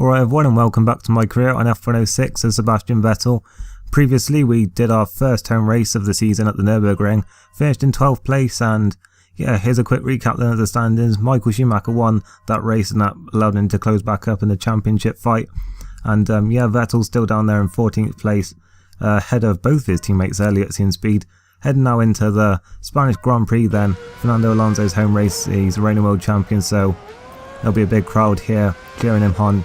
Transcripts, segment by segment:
Alright everyone, and welcome back to my career on F106 as Sebastian Vettel. Previously we did our first home race of the season at the Nürburgring, finished in 12th place, and yeah, here's a quick recap then of the standings. Michael Schumacher won that race and that allowed him to close back up in the championship fight. And yeah, Vettel's still down there in 14th place, ahead of both his teammates Elliott in speed. Heading now into the Spanish Grand Prix then, Fernando Alonso's home race. He's a reigning world champion, so there'll be a big crowd here cheering him on.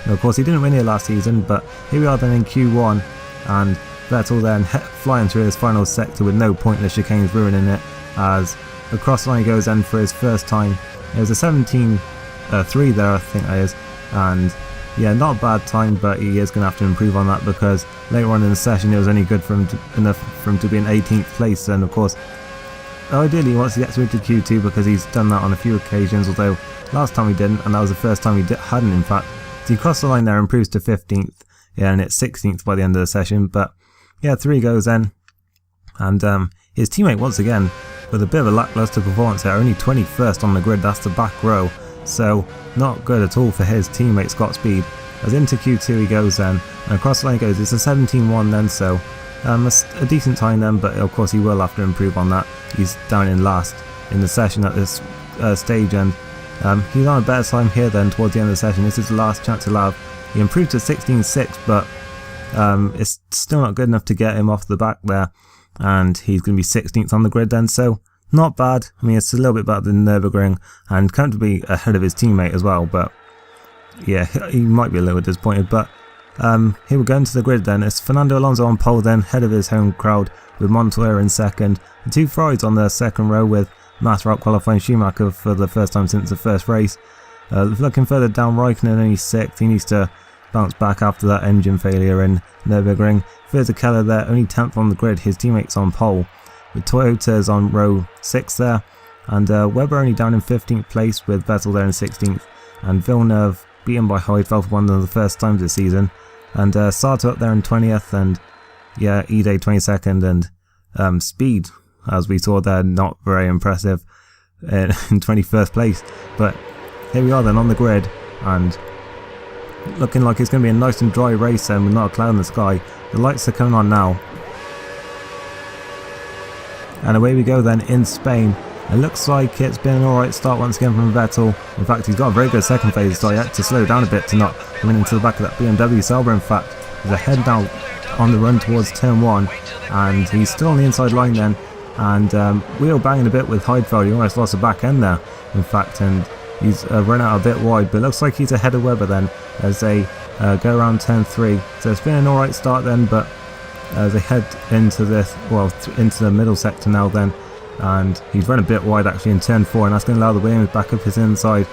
And of course he didn't win here last season, but here we are then in Q1, and Vettel then flying through his final sector with no pointless chicanes ruining it, as the cross line goes in for his first time. It was a 17.3 there, I think that is, and yeah, not a bad time, but he is going to have to improve on that, because later on in the session it was only good for him to be in 18th place. And of course ideally he wants to get through to Q2 because he's done that on a few occasions, although last time he didn't, and that was the first time he hadn't in fact. So he crossed the line there, improves to 15th, yeah, and it's 16th by the end of the session. But yeah, 3 goes then, and his teammate once again with a bit of a lackluster performance there, only 21st on the grid. That's the back row, so not good at all for his teammate Scott Speed. As into Q2 he goes then, and across the line goes. It's a 17.1 then, so a decent time then, but of course he will have to improve on that. He's down in last in the session at this stage, and he's on a better time here then towards the end of the session. This is the last chance he'll have. He improved to 16.6, but it's still not good enough to get him off the back there, and he's going to be 16th on the grid then, so not bad. I mean, it's a little bit better than Nürburgring, and comfortably ahead of his teammate as well, but yeah, he might be a little disappointed. But here we're going to the grid then. It's Fernando Alonso on pole then, head of his home crowd, with Montoya in second. The 2 Ferraris on the second row, with Massa out qualifying Schumacher for the first time since the first race. Looking further down, Raikkonen only 6th. He needs to bounce back after that engine failure in Nürburgring. Vettel Career there, only 10th on the grid. His teammates on pole, with Toyota's on row 6 there, and Webber only down in 15th place, with Vettel there in 16th, and Villeneuve beaten by Heidfeld for one of the first times this season, and Sato up there in 20th, and yeah, Ide 22nd, and Speed, as we saw there, not very impressive in 21st place. But here we are then on the grid, and looking like it's going to be a nice and dry race then, with not a cloud in the sky. The lights are coming on now, and away we go then in Spain. It looks like it's been an alright start once again from Vettel. In fact, he's got a very good second phase, so he had to slow down a bit to not come into the back of that BMW. Sauber, in fact, is ahead now on the run towards turn 1, and he's still on the inside line then, and wheel banging a bit with Heidfeld. He almost lost the back end there, in fact, and he's run out a bit wide, but it looks like he's ahead of Webber then as they go around turn 3. So it's been an alright start then, but as they head into this, well, into the middle sector now then, and he's run a bit wide actually in turn 4, and that's going to allow the Williams back up his inside,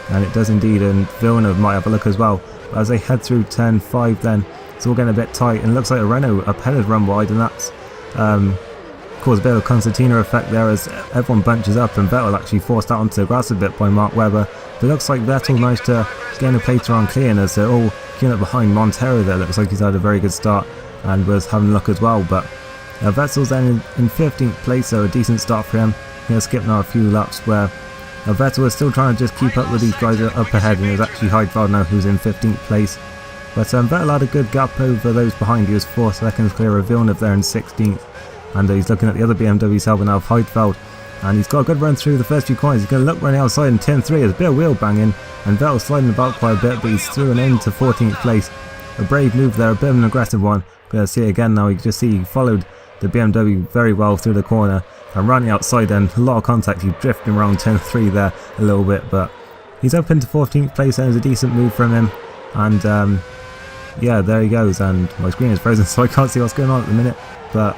and it does indeed, and Villeneuve might have a look as well. But as they head through turn 5 then, it's all getting a bit tight, and it looks like a Renault up ahead has run wide, and that's caused a bit of a concertina effect there as everyone bunches up, and Vettel actually forced out onto the grass a bit by Mark Webber. But it looks like Vettel managed to gain a place around clean as they're all queuing up behind Montero there. Looks like he's had a very good start and was having a look as well. But Vettel's then in 15th place, so a decent start for him. He'll skip now a few laps where Vettel is still trying to just keep up with these guys up ahead, and it was actually Heidfeld now who's in 15th place. But Vettel had a good gap over those behind. He was 4 seconds clear of Villeneuve there in 16th, and he's looking at the other BMW Sauber now of Heidfeld, and he's got a good run through the first few corners. He's going to look running outside in turn 3. There's a bit of wheel banging, and Vettel sliding about quite a bit, but he's through and into 14th place. A brave move there, a bit of an aggressive one. Going to see it again now. You can just see he followed the BMW very well through the corner, and running outside then, a lot of contact. He's drifting around turn 3 there a little bit, but he's up into 14th place, and it's a decent move from him. And yeah, there he goes, and my screen is frozen so I can't see what's going on at the minute, but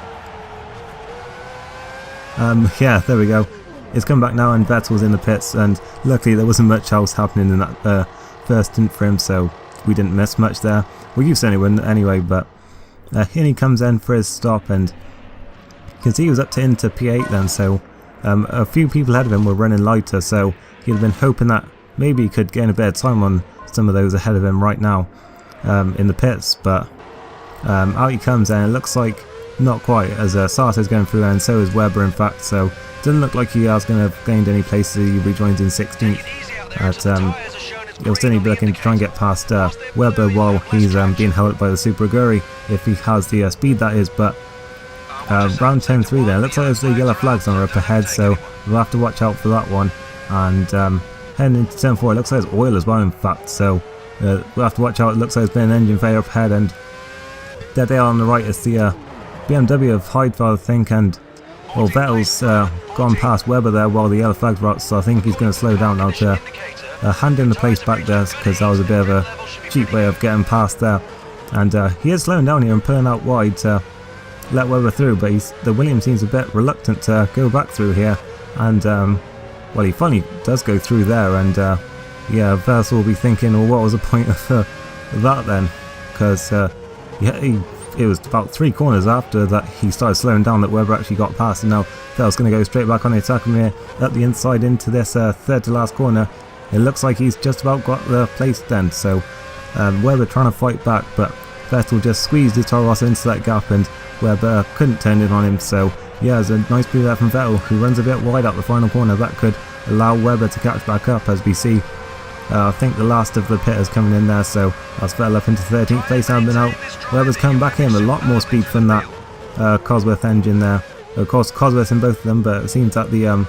yeah, there we go. It's come back now, and Vettel's in the pits, and luckily there wasn't much else happening in that first stint for him, so we didn't miss much there. Well, you certainly wouldn't anyway, but in he comes in for his stop, and you can see he was up to into P8 then, so a few people ahead of him were running lighter, so he'd have been hoping that maybe he could gain a bit of time on some of those ahead of him right now in the pits. But out he comes, and it looks like not quite, as Sato's going through, and so is Webber in fact, so it doesn't look like he is going to have gained any places. He rejoins in 16th at he'll certainly be looking to try and get past Webber while he's being held up by the Super Aguri, if he has the speed that is. But round turn 3 there, looks like there's the yellow flags on up ahead, so we'll have to watch out for that one. And heading into turn 4, it looks like there's oil as well, in fact, so we'll have to watch out. It looks like there's been an engine failure up ahead, and there they are on the right. It's the BMW of Heidfeld, I think, and well, Vettel's gone past Webber there while the yellow flags were out, so I think he's going to slow down now to hand him the place back there, because that was a bit of a cheap way of getting past there. And he is slowing down here and pulling out wide to let Webber through, but the Williams seems a bit reluctant to go back through here. And well, he finally does go through there, and yeah, Vettel will be thinking, well, what was the point of that then? Because yeah, it was about 3 corners after that he started slowing down that Webber actually got past, and now Vettel's going to go straight back on the attack here up the inside into this third to last corner. It looks like he's just about got the place then, so Webber trying to fight back, but Vettel just squeezed his Toro Rosso into that gap, and Webber couldn't turn it on him. So yeah, there's a nice move there from Vettel, who runs a bit wide out the final corner. That could allow Webber to catch back up, as we see. I think the last of the pitters coming in there, so that's Vettel up into 13th place and been out. Webber's coming back in, a lot more speed from that Cosworth engine there. Of course, Cosworth in both of them, but it seems that the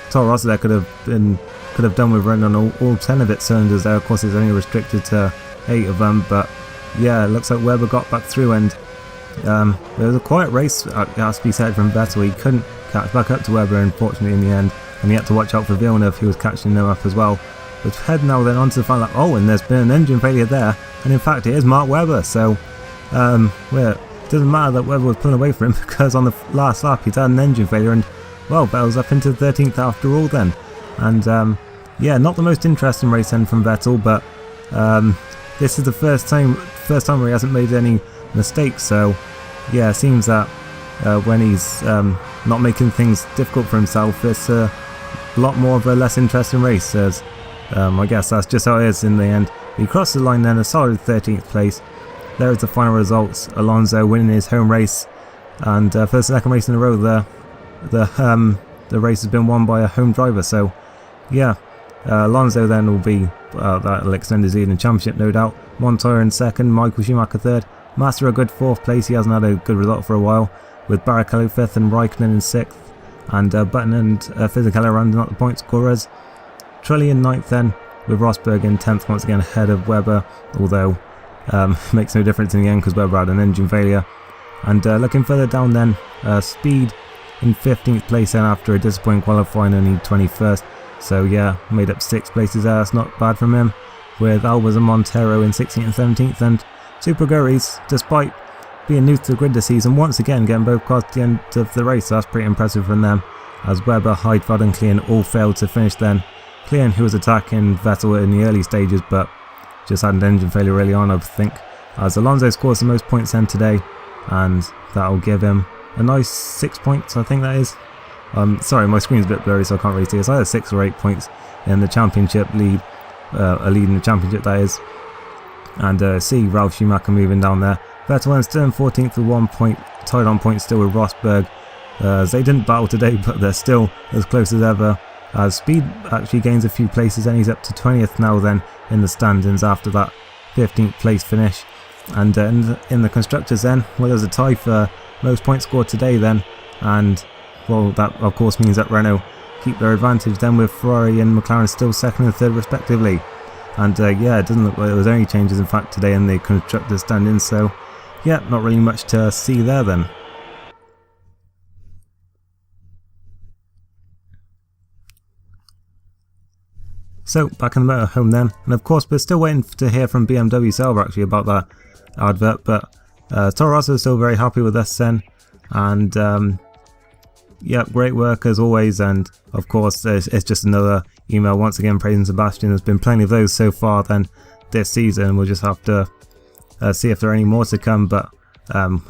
Toro Rosso there could have done with running on all 10 of its cylinders there. Of course, it's only restricted to 8 of them, but yeah, it looks like Webber got back through, and it was a quiet race, it has to be said, from Vettel. He couldn't catch back up to Webber, unfortunately, in the end, and he had to watch out for Villeneuve, who was catching him up as well. But heading now then onto the final lap, oh, and there's been an engine failure there, and in fact it is Mark Webber, so well, it doesn't matter that Webber was pulling away from him, because on the last lap he's had an engine failure, and well, Vettel's up into 13th after all then. And yeah, not the most interesting race then from Vettel, but this is the first time where he hasn't made any mistakes, so yeah, it seems that when he's not making things difficult for himself, it's a lot more of a less interesting race, as I guess that's just how it is in the end. He crossed the line then, a solid 13th place. There is the final results. Alonso winning his home race, and for the second race in a row, the race has been won by a home driver. So yeah, Alonso then will be that'll extend his lead in the championship, no doubt. Montoya in second, Michael Schumacher third, Massa a good 4th place. He hasn't had a good result for a while, with Barrichello 5th and Raikkonen in 6th, and Button and Fisichella rounding up the point scorers. Trulli in 9th then, with Rosberg in 10th, once again ahead of Webber, although makes no difference in the end because Webber had an engine failure. And looking further down then, Speed in 15th place then after a disappointing qualifying, only 21st. So yeah, made up 6 places there, that's not bad from him, with Albers and Montero in 16th and 17th, and Super Aguri's, despite being new to the grid this season, once again getting both cars at the end of the race, so that's pretty impressive from them, as Webber, Heidfeld and Klein all failed to finish then. Klein, who was attacking Vettel in the early stages, but just had an engine failure early on, I think, as Alonso scores the most points then today, and that'll give him a nice 6 points, I think that is. Sorry, my screen's a bit blurry, so I can't really see. It's either 6 or 8 points in the championship lead, a lead in the championship, that is. And see Ralf Schumacher moving down there. Vettel still in 14th with 1 point, tied on points still with Rosberg. They didn't battle today, but they're still as close as ever. Speed actually gains a few places, and he's up to 20th now then in the standings after that 15th place finish. And in the constructors then, well, there's a tie for most points scored today then, and well, that of course means that Renault keep their advantage then, with Ferrari and McLaren still 2nd and 3rd respectively. And yeah, it doesn't look like there was any changes in fact today in the constructors standings, so yeah, not really much to see there then. So back in the motorhome then, and of course we're still waiting to hear from BMW Sauber actually about that advert, but Toro Rosso is still very happy with us then, and yeah, great work as always. And of course it's just another email once again praising Sebastian. There's been plenty of those so far then this season, we'll just have to see if there are any more to come. But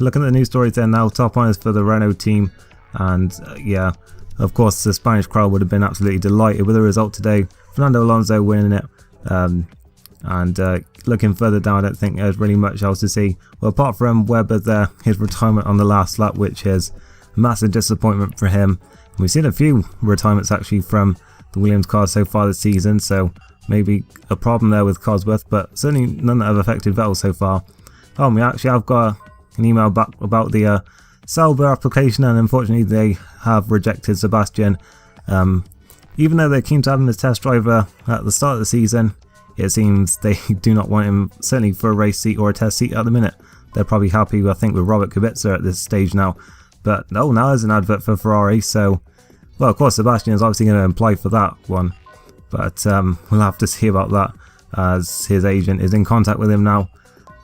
looking at the news stories there now, top one is for the Renault team, and yeah, of course the Spanish crowd would have been absolutely delighted with the result today. Fernando Alonso winning it, and looking further down, I don't think there's really much else to see. Well, apart from Webber there, his retirement on the last lap, which is a massive disappointment for him. We've seen a few retirements actually from the Williams cars so far this season, so maybe a problem there with Cosworth, but certainly none that have affected Vettel so far. Oh, we actually have got an email back about the Sauber application, and unfortunately they have rejected Sebastian. Even though they're keen to have him as test driver at the start of the season, it seems they do not want him, certainly for a race seat or a test seat at the minute. They're probably happy, I think, with Robert Kubica at this stage now. But oh, now there's an advert for Ferrari, so, well, of course Sebastian is obviously going to apply for that one. But we'll have to see about that, as his agent is in contact with him now.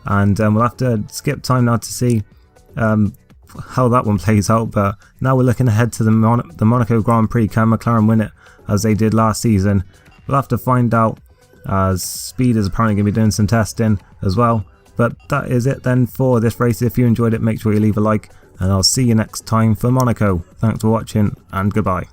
And we'll have to skip time now to see how that one plays out. But now we're looking ahead to the Monaco Grand Prix. Can McLaren win it as they did last season? We'll have to find out, as Speed is apparently going to be doing some testing as well. But that is it then for this race. If you enjoyed it, make sure you leave a like, and I'll see you next time for Monaco. Thanks for watching, and goodbye.